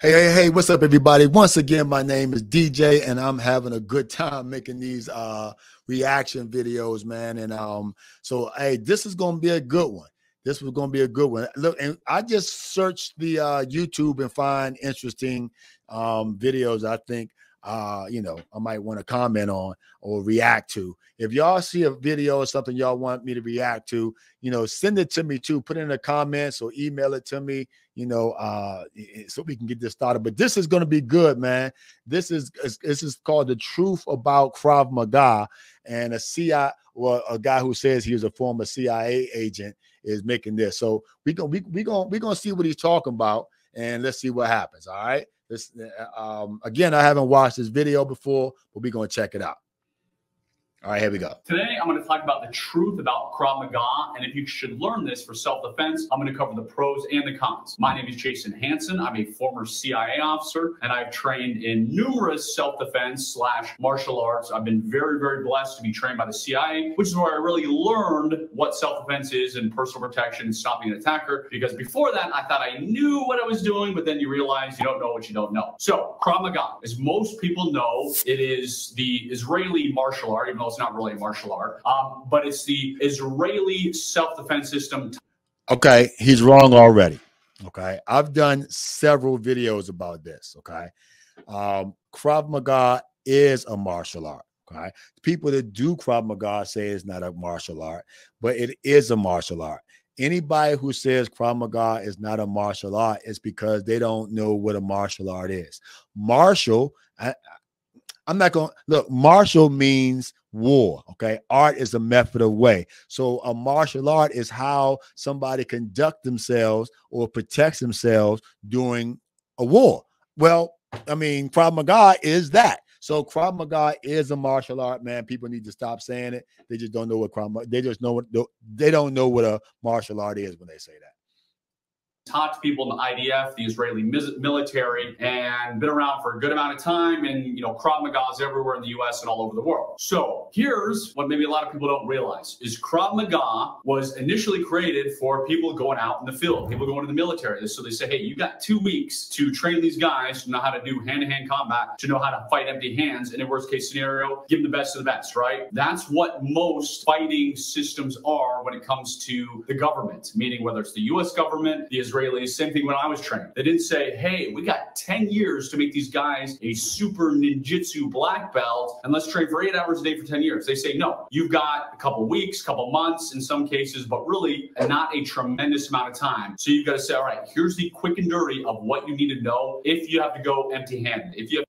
Hey, what's up, everybody? Once again, my name is DJ, and I'm having a good time making these reaction videos, man. And so, hey, this is going to be a good one. This was going to be a good one. Look, and I just searched the YouTube and find interesting videos I think, I might want to comment on or react to. If y'all see a video or something y'all want me to react to, send it to me too. Put it in the comments or email it to me, so we can get this started. But this is going to be good, man. This is called The Truth About Krav Maga, and a guy who says he was a former CIA agent is making this. So we're gonna see what he's talking about, and let's see what happens. All right. Again, I haven't watched this video before, but we're going to check it out. All right, here we go. Today, I'm going to talk about the truth about Krav Maga, and if you should learn this for self-defense, I'm going to cover the pros and the cons. My name is Jason Hansen. I'm a former CIA officer, and I've trained in numerous self-defense / martial arts. I've been very, very blessed to be trained by the CIA, which is where I really learned what self-defense is and personal protection and stopping an attacker, because before that, I thought I knew what I was doing, but then you realize you don't know what you don't know. So, Krav Maga, as most people know, it is the Israeli martial art, even though it's not really a martial art, but it's the Israeli self-defense system. Okay, he's wrong already. Okay, I've done several videos about this. Okay, Krav Maga is a martial art. Okay, people that do Krav Maga say it's not a martial art, but it is a martial art. Anybody who says Krav Maga is not a martial art is because they don't know what a martial art is. Martial, I'm not going to look, martial means war. Okay. Art is a method of way. So a martial art is how somebody conduct themselves or protects themselves during a war. Well, I mean, Krav Maga is that. So Krav Maga is a martial art, man. People need to stop saying it. They just don't know what Krav Maga, they don't know what a martial art is when they say that. Taught to people in the IDF, the Israeli military, and been around for a good amount of time. And, Krav Maga is everywhere in the US and all over the world. So here's what maybe a lot of people don't realize is Krav Maga was initially created for people going out in the field, people going to the military. So they say, hey, you got 2 weeks to train these guys to know how to do hand-to-hand combat, to know how to fight empty hands. And in worst case scenario, give them the best of the best, right? That's what most fighting systems are when it comes to the government, meaning whether it's the US government, the Israelis, same thing when I was trained. They didn't say, hey, we got 10 years to make these guys a super ninjutsu black belt and let's train for 8 hours a day for 10 years. They say, no, you've got a couple weeks, couple months in some cases, but really not a tremendous amount of time. So you've got to say, all right, here's the quick and dirty of what you need to know if you have to go empty-handed. If you have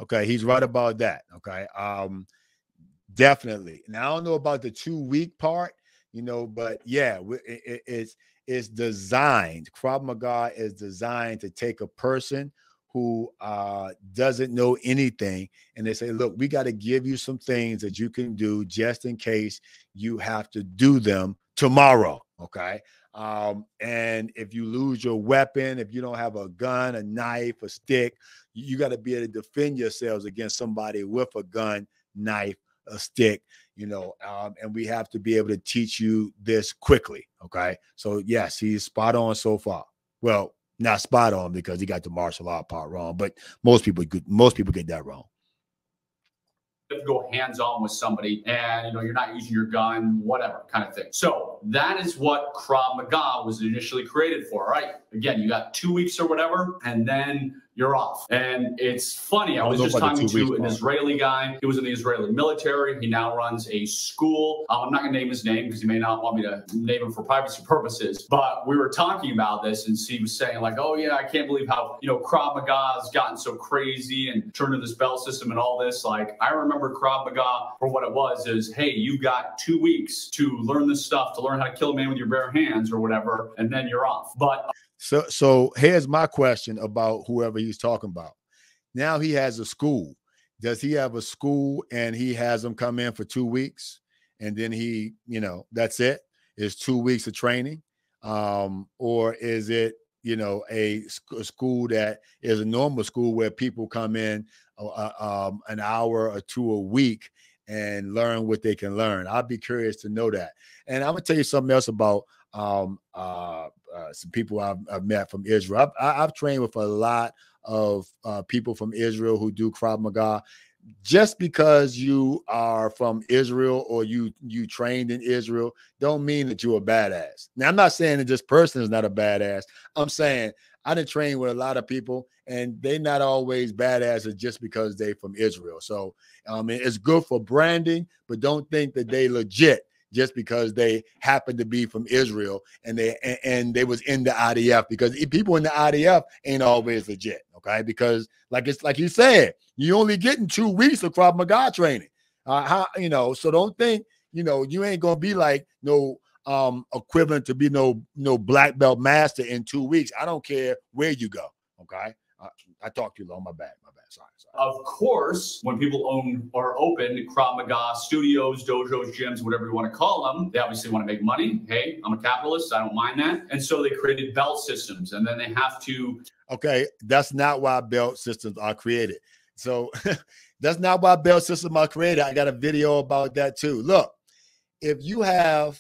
Okay, he's right about that. Okay. Definitely. Now I don't know about the 2-week part, but yeah, it's designed. Krav Maga is designed to take a person who doesn't know anything, and they say, look, we got to give you some things that you can do just in case you have to do them tomorrow. Okay. And if you lose your weapon, if you don't have a gun, a knife, a stick, you got to be able to defend yourselves against somebody with a gun, knife, a stick, and we have to be able to teach you this quickly. Okay. So yes, he's spot on so far. Well, not spot on because he got the martial art part wrong, but most people get that wrong. You have to go hands-on with somebody and you're not using your gun, whatever kind of thing. So that is what Krav Maga was initially created for, right? Again, you got 2 weeks or whatever, and then you're off. And it's funny, I was just talking to an Israeli guy. He was in the Israeli military. He now runs a school. I'm not gonna name his name because he may not want me to name him for privacy purposes, but we were talking about this and he was saying like, oh yeah, I can't believe how, Krav Maga has gotten so crazy and turned into this bell system and all this. Like, I remember Krav Maga for what it was is, hey, you got 2 weeks to learn this stuff, to learn how to kill a man with your bare hands or whatever, and then you're off. But So here's my question about whoever he's talking about. Now he has a school. Does he have a school and he has them come in for 2 weeks and then he, that's it? Is 2 weeks of training? Or is it, a school that is a normal school where people come in an hour or 2 a week and learn what they can learn? I'd be curious to know that. And I'm gonna tell you something else about some people I've met from Israel. I've trained with a lot people from Israel who do Krav Maga. Just because you are from Israel or you trained in Israel don't mean that you're a badass. Now, I'm not saying that this person is not a badass. I'm saying I done trained with a lot of people and they're not always badasses just because they from Israel. So it's good for branding, but don't think that they legit just because they happen to be from Israel and they was in the IDF, because people in the IDF ain't always legit. Okay, because like you said, you only getting 2 weeks of Krav Maga training. So don't think you ain't gonna be like no equivalent to be no black belt master in 2 weeks. I don't care where you go. Okay, I talked too long. My bad. Sorry. Of course, when people own or open Krav Maga studios, dojos, gyms, whatever you want to call them, they obviously want to make money. Hey, I'm a capitalist. I don't mind that. And so they created belt systems, and then they have to. Okay, that's not why belt systems are created. So that's not why belt systems are created. I got a video about that too. Look, if you got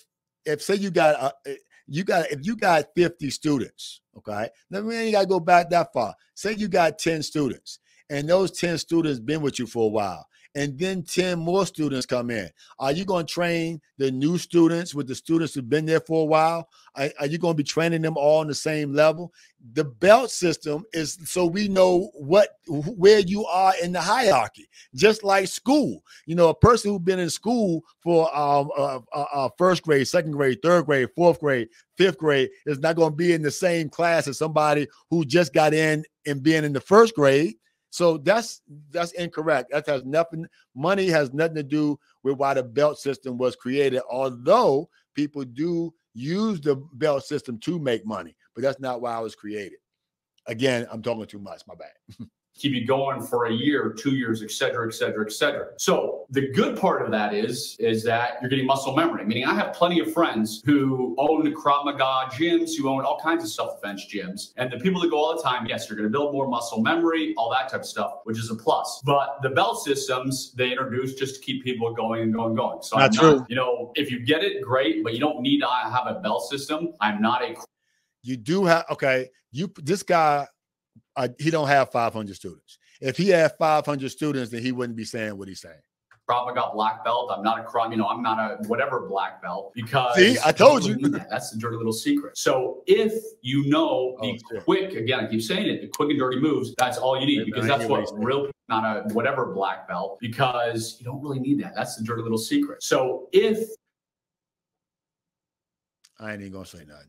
50 students, okay, now we ain't got to go back that far. Say you got 10 students, and those 10 students been with you for a while, and then 10 more students come in. Are you going to train the new students with the students who've been there for a while? Are you going to be training them all on the same level? The belt system is so we know where you are in the hierarchy, just like school. A person who's been in school for first grade, second grade, third grade, fourth grade, fifth grade is not going to be in the same class as somebody who just got in and being in the first grade. So that's incorrect. That has nothing. Money has nothing to do with why the belt system was created. Although people do use the belt system to make money, but that's not why it was created. Again, I'm talking too much. My bad. Keep you going for a year, 2 years, et cetera, et cetera, et cetera. So the good part of that is that you're getting muscle memory. Meaning I have plenty of friends who own Krav Maga gyms, who own all kinds of self-defense gyms. And the people that go all the time, yes, you're going to build more muscle memory, all that type of stuff, which is a plus. But the belt systems they introduced just to keep people going and going and going. So not true. If you get it, great, but you don't need to have a belt system. I'm not a. You do have, okay, this guy, he don't have 500 students. If he had 500 students, then he wouldn't be saying what he's saying. Krav Maga black belt. I'm not a Krav, I'm not a whatever black belt, because see, I told you that's the dirty little secret. So if you know the quick, again, I keep saying it, the quick and dirty moves, that's all you need, because that's what real, not a whatever black belt, because you don't really need that. That's the dirty little secret. So if I ain't even gonna say nothing.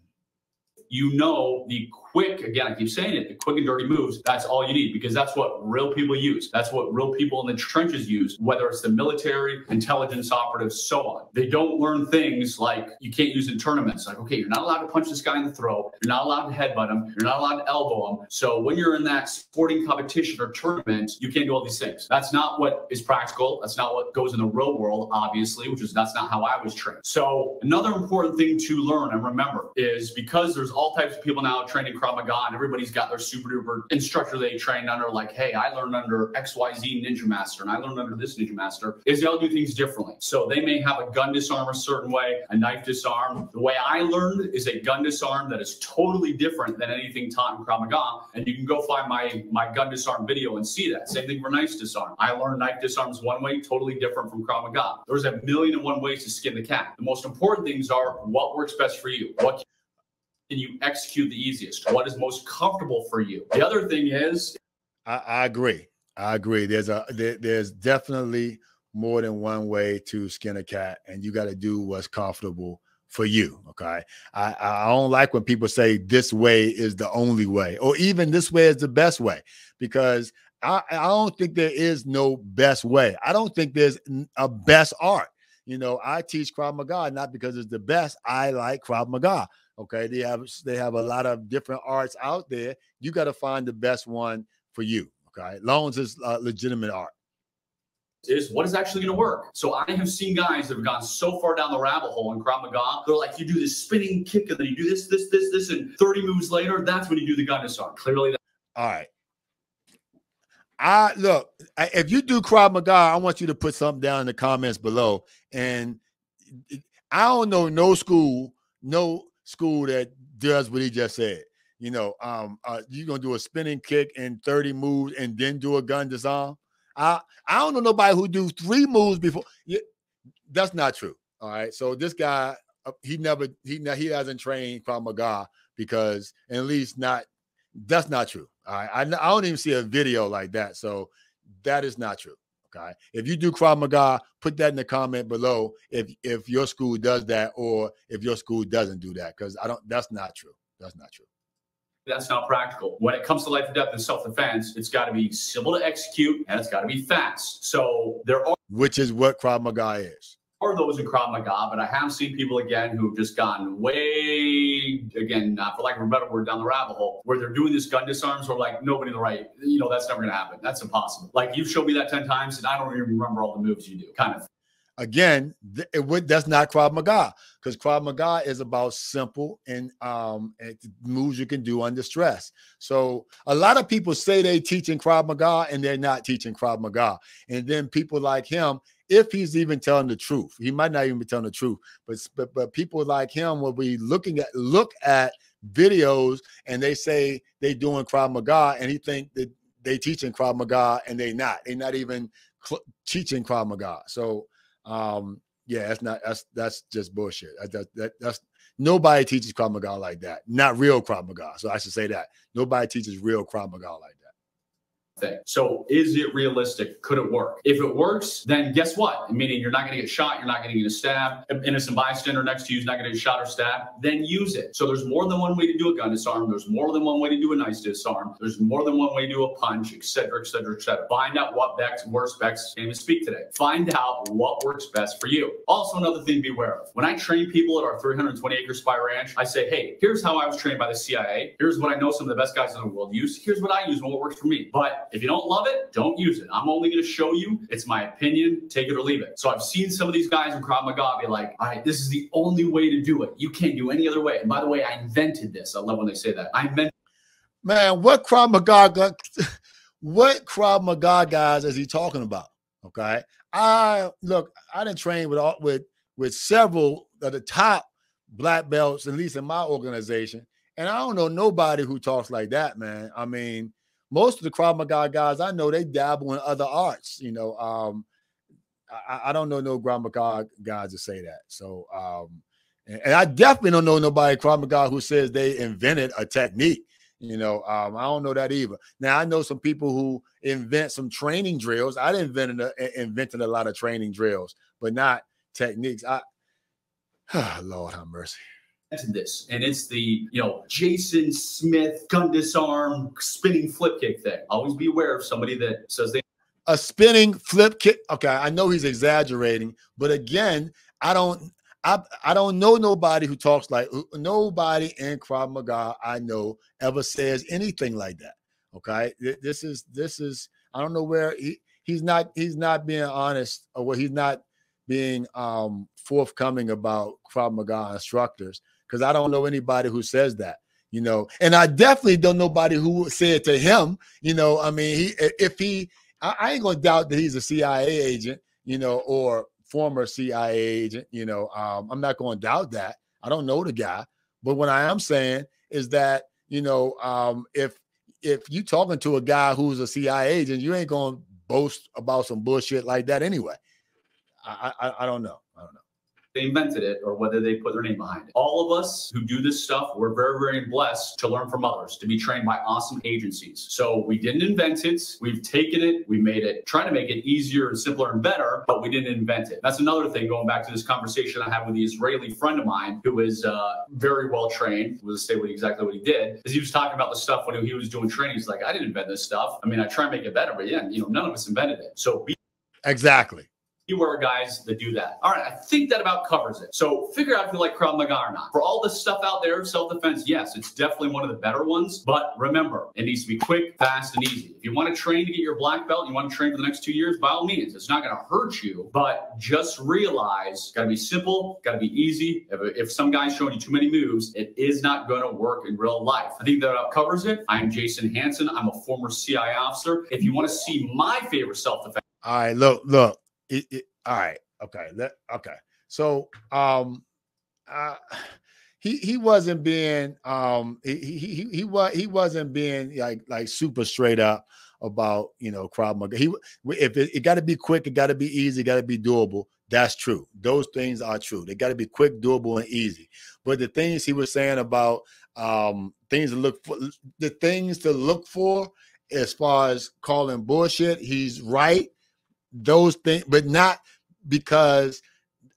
The quick, again, I keep saying it, the quick and dirty moves, that's all you need, because that's what real people use. That's what real people in the trenches use, whether it's the military, intelligence operatives, so on. They don't learn things like you can't use in tournaments. Like, okay, you're not allowed to punch this guy in the throat. You're not allowed to headbutt him. You're not allowed to elbow him. So when you're in that sporting competition or tournament, you can't do all these things. That's not what is practical. That's not what goes in the real world, obviously, that's not how I was trained. So another important thing to learn and remember is, because there's all types of people now training Krav Maga, and everybody's got their super duper instructor they trained under, like, hey, I learned under XYZ Ninja Master, and I learned under this Ninja Master, is they all do things differently. So they may have a gun disarm a certain way, a knife disarm. The way I learned is a gun disarm that is totally different than anything taught in Krav Maga, and you can go find my gun disarm video and see that. Same thing for knife disarm. I learned knife disarms one way, totally different from Krav Maga. There's 1,000,001 ways to skin the cat. The most important things are what works best for you. What can you execute the easiest? What is most comfortable for you? The other thing is, I agree. There's definitely more than one way to skin a cat, and you got to do what's comfortable for you. Okay. I don't like when people say this way is the only way, or even this way is the best way, because I don't think there is no best way. I don't think there's a best art. I teach Krav Maga not because it's the best. I like Krav Maga. Okay, they have a lot of different arts out there. You got to find the best one for you. Okay, as long as it's legitimate art. Is what is actually going to work. So I have seen guys that have gone so far down the rabbit hole in Krav Maga. They're like, you do this spinning kick, and then you do this, and 30 moves later, that's when you do the gun disarm. Clearly, all right. If you do Krav Maga, I want you to put something down in the comments below. And I don't know no school that does what he just said. You gonna do a spinning kick in 30 moves and then do a gun disarm? I don't know nobody who do 3 moves before. Yeah, that's not true. All right. So this guy, he hasn't trained Krav Maga because at least that's not true. All right. I don't even see a video like that. So that is not true. Okay. If you do Krav Maga, put that in the comment below if your school does that or if your school doesn't do that, because that's not true. That's not true. That's not practical. When it comes to life and death and self-defense, it's got to be simple to execute and it's got to be fast. So which is what Krav Maga is. Are those in Krav Maga, but I have seen people again who've just gone way, again, for lack of a better word, down the rabbit hole, where they're doing this gun disarms or like nobody in the right, that's never going to happen. That's impossible. Like you've shown me that 10 times and I don't even remember all the moves you do, kind of. Again, that's not Krav Maga, because Krav Maga is about simple and moves you can do under stress. So a lot of people say they teaching Krav Maga and they're not teaching Krav Maga. And then people like him, if he's even telling the truth, he might not even be telling the truth, but people like him will be look at videos and they say they doing Krav Maga and he think that they teaching Krav Maga and they're not even teaching Krav Maga. So yeah, that's just bullshit. That's nobody teaches Krav Maga like that. Not real Krav Maga. So I should say that nobody teaches real Krav Maga like that. Thing. So is it realistic? Could it work? If it works, then guess what? Meaning you're not going to get shot, you're not going to get stabbed, an innocent bystander next to you is not going to get shot or stabbed, then use it. So there's more than one way to do a gun disarm. There's more than one way to do a nice disarm. There's more than one way to do a punch, etc., etc., etc. Find out what works best. Can't even speak today. Find out what works best for you. Also, another thing to be aware of. When I train people at our 320-acre spy ranch, I say, hey, here's how I was trained by the CIA. Here's what I know some of the best guys in the world use. Here's what I use and what works for me. But if you don't love it, don't use it. I'm only going to show you. It's my opinion. Take it or leave it. So I've seen some of these guys in Krav Maga be like, all right, this is the only way to do it. You can't do any other way. And by the way, I invented this. I love when they say that. I invented. Man, what Krav Maga guys is he talking about? Okay. I didn't train with several of the top black belts, at least in my organization. And I don't know nobody who talks like that, man. I mean, most of the Krav Maga guys I know, they dabble in other arts. I don't know no Krav Maga guys to say that. So, and I definitely don't know nobody Krav Maga who says they invented a technique. I don't know that either. Now I know some people who invent some training drills. I invented a lot of training drills, but not techniques. Lord have mercy. This, and it's the Jason Smith gun disarm spinning flip kick thing. Always be aware of somebody that says a spinning flip kick. Okay, I know he's exaggerating, but again, I don't know nobody who talks like nobody in Krav Maga I know ever says anything like that. Okay, this is I don't know where he's not being honest, or he's not being forthcoming about Krav Maga instructors. Because I don't know anybody who says that, and I definitely don't know nobody who said to him, I mean, I ain't gonna doubt that he's a CIA agent, or former CIA agent, I'm not gonna doubt that. I don't know the guy, but what I am saying is that, if you talking to a guy who's a CIA agent, you ain't gonna boast about some bullshit like that anyway. I don't know. they invented it or whether they put their name behind it. All of us who do this stuff, we're very, very blessed to learn from others, to be trained by awesome agencies. So we didn't invent it. We've taken it. We made it, trying to make it easier and simpler and better, but we didn't invent it. That's another thing, going back to this conversation I had with the Israeli friend of mine who is very well trained. We'll say exactly what he did, is he was talking about the stuff when he was doing training. He's like, I didn't invent this stuff. I mean, I try and make it better, but yeah, none of us invented it. So exactly. Beware guys that do that. All right, I think that about covers it. So figure out if you like Krav Maga or not. For all this stuff out there, self-defense, yes, it's definitely one of the better ones, but remember, it needs to be quick, fast, and easy. If you want to train to get your black belt, you want to train for the next 2 years, by all means, it's not going to hurt you, but just realize, got to be simple, got to be easy. If some guy's showing you too many moves, it is not going to work in real life. I think that about covers it. I'm Jason Hansen. I'm a former CIA officer. If you want to see my favorite self-defense. All right, look. All right. Okay. Okay. So, he wasn't being he wasn't being like super straight up about, you know, Krav Maga. If it got to be quick, it got to be easy, it got to be doable. That's true. Those things are true. They got to be quick, doable, and easy. But the things he was saying about things to look for, as far as calling bullshit, he's right. Those things, but not because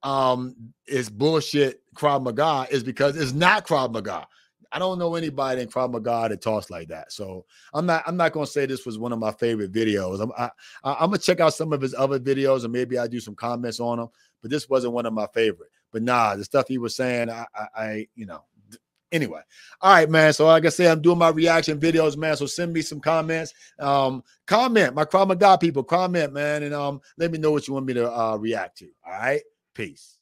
it's bullshit Krav Maga, is because it's not Krav Maga. I don't know anybody in Krav Maga that talks like that. So I'm not going to say this was one of my favorite videos. I'm going to check out some of his other videos and maybe I do some comments on them, but this wasn't one of my favorite. But nah, the stuff he was saying, I you know, anyway. All right, man. So like I say, I'm doing my reaction videos, man. So send me some comments. Comment, my Krav Maga people, comment, man. And let me know what you want me to react to. All right. Peace.